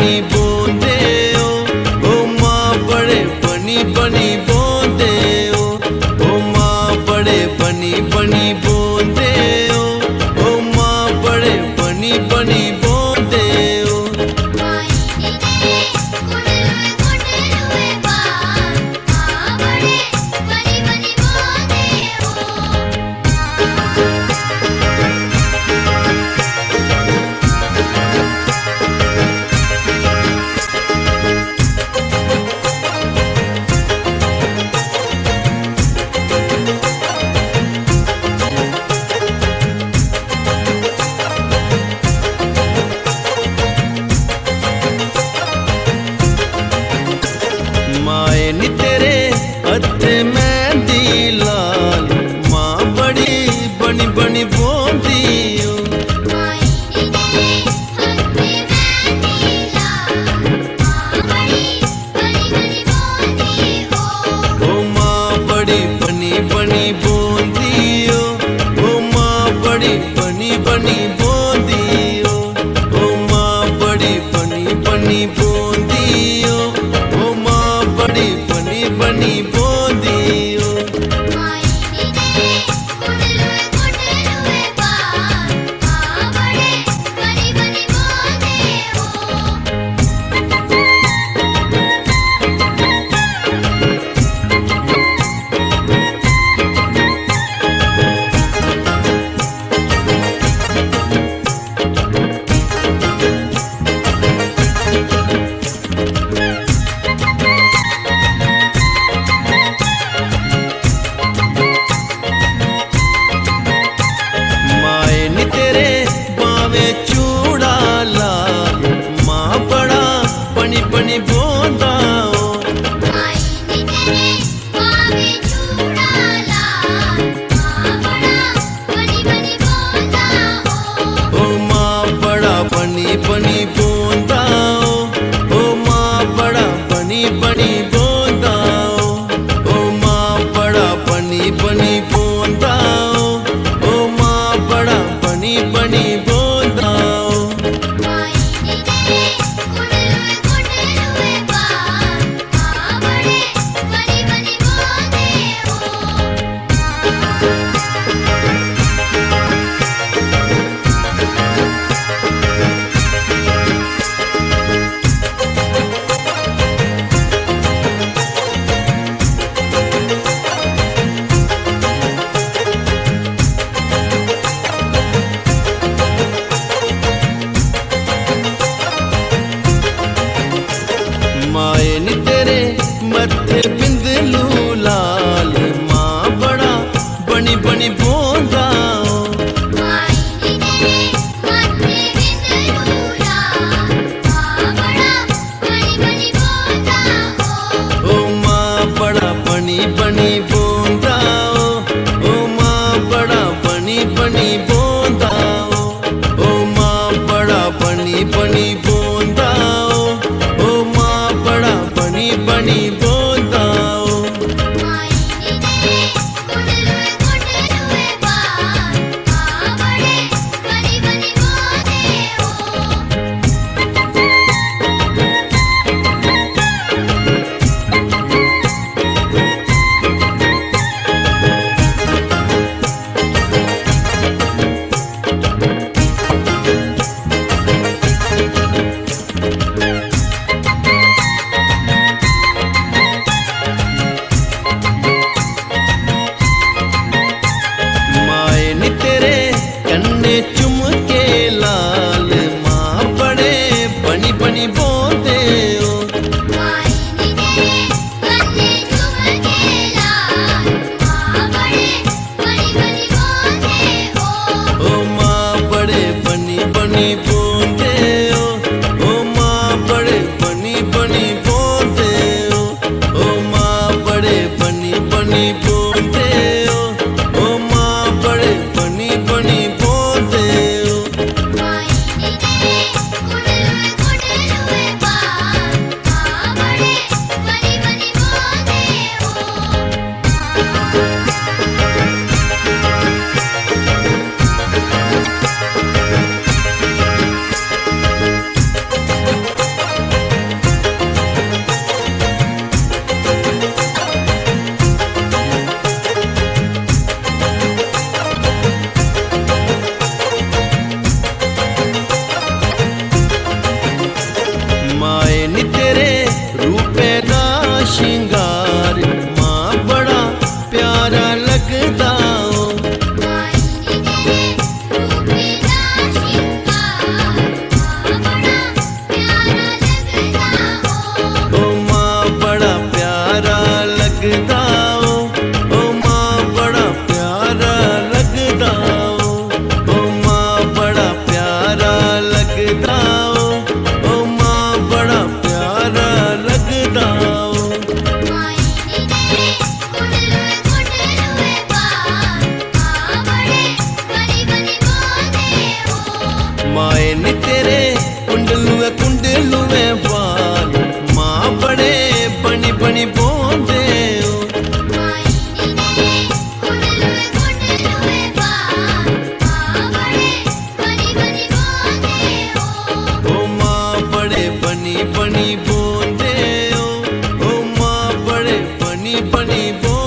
बनी बूंदे ओ माँ बड़े बनी बनी बूंदे ओ माँ बड़े बनी बनी बूंदे ओ माँ बड़े बनी बनी बूंदे माए नी तेरे हथे मेहंदी लाल माँ बड़ी बनी बनी बोंदी ओ माँ बड़ी बनी बनी बोंदी ओ माँ बड़ी बनी बनी बोंदी ओ माँ बड़ी बनी बनी बोंदी ओ माँ बड़ी बनी बनी बोंदी चूड़ा लाल माँ बड़ा बनी बनी बोंदा ओ माँ बड़ा बनी बनी बोंदा ओ माँ बड़ा बनी बनी बोंदा ओ माँ बड़ा बनी बनी बोंदा ओ माँ बड़ा बनी बनी बोंदा माए नी तेरे मथे बिंदलू लाल माँ बड़ा बनी बनी बोंदा ओ माँ बड़ा बनी बनी बोंदा ओ माँ बड़ा बनी बनी बोंदा ओ माँ बड़ा बनी बनी बोंदा ओ माँ बड़ा बनी बनी बोंदा माए नी तेरे कन्ने चुमके लाल माँ बड़े बनी बनी बोंदे ओ माँ बड़े बनी बनी बोंदे ओ माँ बड़े बनी बनी बोंदे ओ माँ बड़े बनी बनी बोंदे ओ माँ बड़े बनी बनी बोंदे माए नी तेरे रूपे दा शिंगार माँ बड़ा प्यारा लगदा ओ माए नी तेरे कुंडलुए कुंडलुए बाल माँ बड़े बनी बनी बोंदे ओ माँ बड़े बनी बनी बोंदे ओ माँ बड़े बनी बनी बोंदे